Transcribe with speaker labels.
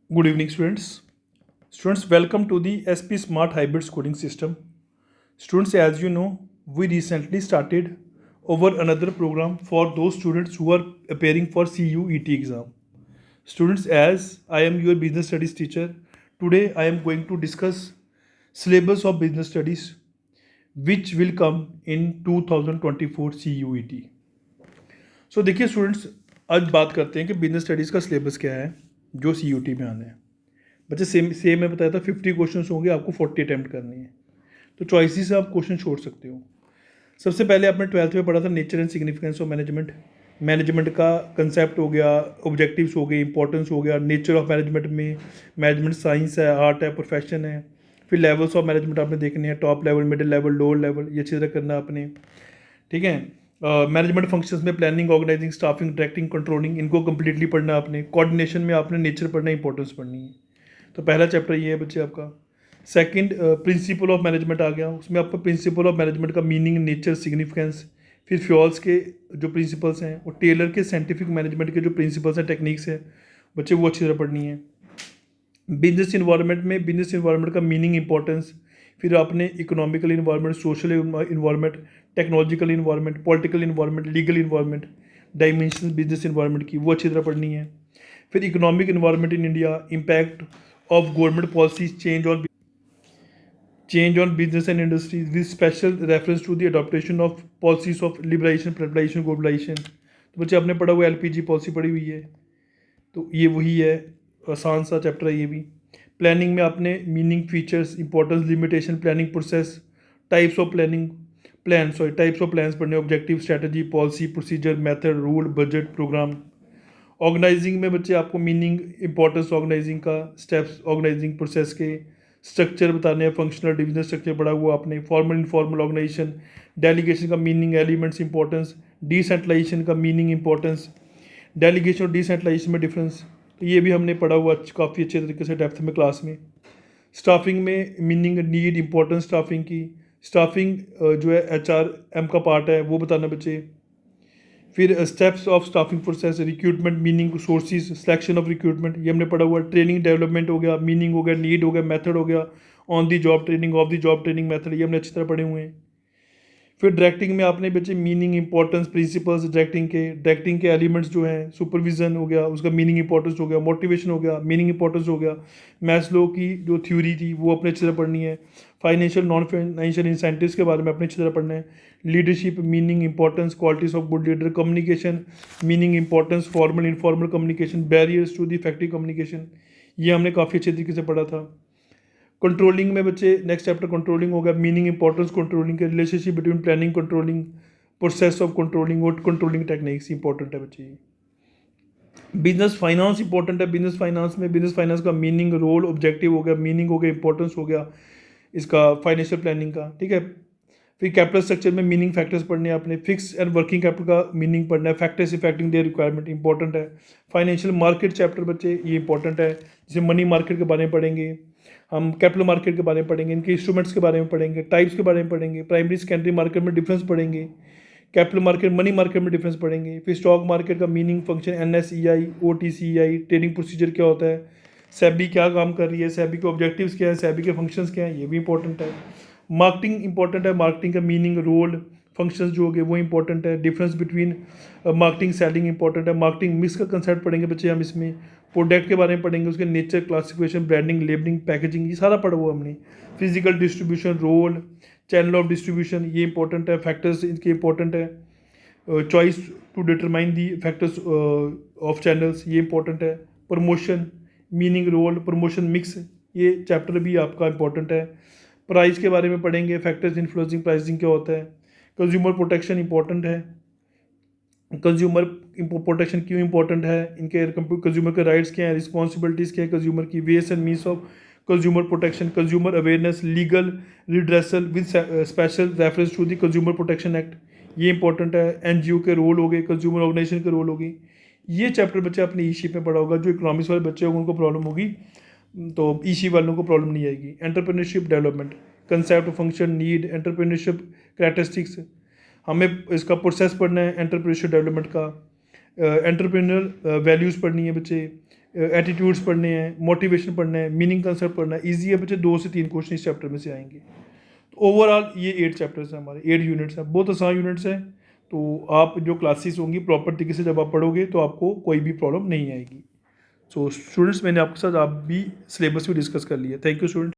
Speaker 1: Good evening, students. Students, welcome to the SP Smart Hybrid Schooling System. Students, as you know, we recently started over another program for those students who are appearing for CUET exam. Students, as I am your business studies teacher, today I am going to discuss syllabus of business studies which will come in 2024 CUET. सो देखिए students, आज बात करते हैं कि business studies का syllabus क्या है जो CUET में आना है। बच्चे सेम मैं बताया था 50 क्वेश्चन होंगे, आपको 40 अटैम्प्ट करनी है, तो चॉइसेस से आप क्वेश्चन छोड़ सकते हो। सबसे पहले आपने 12th में पढ़ा था nature and significance of management. Management का कंसेप्ट हो गया, ऑब्जेक्टिव्स हो गए, इंपॉर्टेंस हो गया, नेचर ऑफ मैनेजमेंट में मैनेजमेंट साइंस है, आर्ट है, प्रोफेशन है। फिर लेवल्स ऑफ मैनेजमेंट आपने देखने हैं, top level, middle level, lower level, ये अच्छी तरह करना आपने। ठीक है, मैनेजमेंट फंक्शंस में planning, organising, staffing, directing, controlling, इनको कंप्लीटली पढ़ना आपने। कोऑर्डिनेशन में आपने नेचर पढ़ना, इंपॉर्टेंस पढ़नी है। तो पहला चैप्टर ये है बच्चे आपका। सेकंड, प्रिंसिपल ऑफ मैनेजमेंट आ गया, उसमें आपका प्रिंसिपल ऑफ मैनेजमेंट का मीनिंग, नेचर, सिग्निफिकेंस। फिर फ्यूल्स के जो प्रिंसिपल्स हैं और टेलर के साइंटिफिक मैनेजमेंट के जो प्रिंसिपल्स हैं, टेक्निक्स हैं बच्चे, वो अच्छी तरह पढ़नी है। बिजनेस इन्वायरमेंट में बिजनेस इन्वायरमेंट का मीनिंग, इंपॉर्टेंस। फिर आपने economical environment, social environment, technological environment, political environment, legal environment, dimension business environment की, वो अच्छी तरह पढ़नी है। फिर economic environment in India, impact of government policies, change on business and industries with special reference to the adaptation of policies of liberalization, privatization, globalization। तो बच्चे आपने पढ़ा हुआ LPG पॉलिसी पढ़ी हुई है, तो ये वही है, आसान सा चैप्टर है ये भी। प्लानिंग में आपने meaning, features, importance, limitation, planning process, types of types of plans पढ़ने, objective, strategy, policy, procedure, method, rule, budget, programme. Organising में बच्चे आपको मीनिंग, इंपॉर्टेंस ऑर्गेनाइजिंग का, स्टेप्स ऑर्गेनाइजिंग प्रोसेस के, स्ट्रक्चर बताने हैं, फंक्शनल डिविजनल स्ट्रक्चर पढ़ा हुआ आपने, फॉर्मल इनफॉर्मल ऑर्गेनाइजेशन, डेलीगेशन का मीनिंग, एलिमेंट्स, इंपॉर्टेंस, डिसेंट्रलाइजेशन का मीनिंग, इंपॉर्टेंस, डेलीगेशन और डिसेंट्रलाइजेशन में डिफरेंस, तो ये भी हमने पढ़ा हुआ काफ़ी अच्छे तरीके से डेप्थ में क्लास में। स्टाफिंग में मीनिंग, नीड, इंपॉर्टेंस स्टाफिंग की। स्टाफिंग जो है HRM का पार्ट है, वो बताना बच्चे। फिर steps of staffing process, recruitment, meaning, sources, selection of recruitment, ये हमने पढ़ा हुआ। ट्रेनिंग डेवलपमेंट हो गया, मीनिंग हो गया, नीड हो गया, मेथड हो गया, on the job training, of the job training method, ये हमने अच्छी तरह पढ़े हुए हैं। फिर डायरेक्टिंग में आपने बच्चे मीनिंग, इंपॉर्टेंस, प्रिंसिपल्स डायरेक्टिंग के एलिमेंट्स जो हैं, सुपरविजन हो गया, उसका मीनिंग, इंपॉर्टेंस हो गया, मोटिवेशन हो गया, मीनिंग, इंपॉर्टेंस हो गया। मैस्लो की जो थ्योरी थी वो अपने अच्छी तरह पढ़नी है। फाइनेंशियल, नॉन फाइनेंशियल इंसेंटिव्स के बारे में अपने अच्छी तरह पढ़ना है। Leadership, meaning, importance, qualities of good leader, communication, meaning, importance, formal informal communication, barriers to the effective communication, ये हमने काफ़ी अच्छे तरीके से पढ़ा था। कंट्रोलिंग में बच्चे नेक्स्ट चैप्टर कंट्रोलिंग हो गया, मीनिंग, इंपॉर्टेंस कंट्रोलिंग के, relationship between planning, controlling, process of controlling और कंट्रोलिंग टेक्निक्स इंपॉर्टेंट है बच्चे। बिजनेस फाइनेंस इंपॉर्टेंट है। बिजनेस फाइनेंस में बिजनेस फाइनेंस का मीनिंग, रोल, ऑब्जेक्टिव हो गया, मीनिंग हो गया, इंपॉर्टेंस हो गया इसका फाइनेंशियल प्लानिंग का। ठीक है, फिर कैपिटल स्ट्रक्चर में मीनिंग, फैक्टर्स पढ़ने हैं आपने। फिक्स एंड वर्किंग कैपिटल का मीनिंग पढ़ना है, factors affecting their requirement important है। फाइनेंशियल मार्केट चैप्टर बच्चे ये इंपॉर्टेंट है, जैसे मनी मार्केट के बारे में पढ़ेंगे हम, कैपिटल मार्केट के बारे में पढ़ेंगे, इनके इंस्ट्रूमेंट्स के बारे में पढ़ेंगे, टाइप्स के बारे में पढ़ेंगे, प्राइमरी सेकेंडरी मार्केट में डिफरेंस पढ़ेंगे, कैपिटल मार्केट, मनी मार्केट में डिफरेंस पढ़ेंगे। फिर स्टॉक मार्केट का meaning, function, NSEI, OTCEI, trading procedure क्या होता है, सेबी क्या काम कर रही है, सेबी के ऑब्जेक्टिव्स क्या है, सेबी के फंक्शंस क्या हैं, ये भी इंपॉर्टेंट है। मार्केटिंग इंपॉर्टेंट है, मार्केटिंग का मीनिंग, रोल, फंक्शंस जो हो गए वो इंपॉर्टेंट है। Difference between marketing, selling important है। मार्केटिंग मिक्स का कंसेप्ट पढ़ेंगे बच्चे हम इसमें। प्रोडक्ट के बारे में पढ़ेंगे, उसके nature, classification, branding, labelling, packaging, ये सारा पढ़ा हुआ हमने। Physical distribution, role, channel of distribution, ये इंपॉर्टेंट है। फैक्टर्स इनके इंपॉर्टेंट है। Choice to determine the factors of channels, ये इंपॉर्टेंट है। Promotion, meaning, role, promotion mix, ये चैप्टर भी आपका इंपॉर्टेंट है। प्राइस के बारे में पढ़ेंगे, फैक्टर्स इन्फ्लुएंसिंग प्राइसिंग क्या होता है। कंज्यूमर प्रोटेक्शन इंपॉर्टेंट है। कंज्यूमर प्रोटेक्शन क्यों इंपॉर्टेंट है, इनके कंज्यूमर के राइट्स क्या हैं, रिस्पॉन्सिबिलिटीज़ क्या है कंज्यूमर की, ways and means of consumer protection, consumer awareness, legal redressal with special reference to the consumer protection act, ये इंपॉर्टेंट है। NGO के रोल हो गए, कंज्यूमर ऑर्गेनाइजेशन के रोल हो गई। ये चैप्टर बच्चे अपने ईशिप में पढ़ा होगा। जो इकोनॉमिक्स वाले बच्चे होंगे उनको प्रॉब्लम होगी, तो ईशी वालों को प्रॉब्लम नहीं आएगी। Entrepreneurship development, concept, function, need, entrepreneurship characteristics, हमें इसका प्रोसेस पढ़ना है एंटरप्रेन्योरशिप डेवलपमेंट का। एंटरप्रेन्योर वैल्यूज़ पढ़नी है बच्चे। एटीट्यूड्स पढ़ने हैं, मोटिवेशन पढ़ना है, मीनिंग कंसेप्ट पढ़ना है। ईजी है बच्चे, 2 से 3 क्वेश्चन इस चैप्टर में से आएंगे। तो ओवरऑल ये 8 चैप्टर्स हैं हमारे, 8 यूनिट्स हैं, बहुत आसान यूनिट्स हैं। तो आप जो क्लासेस होंगी प्रॉपर तरीके से जब आप पढ़ोगे तो आपको कोई भी प्रॉब्लम नहीं आएगी। सो स्टूडेंट्स, मैंने आपके साथ आप भी सिलेबस भी डिस्कस कर लिया। Thank you student.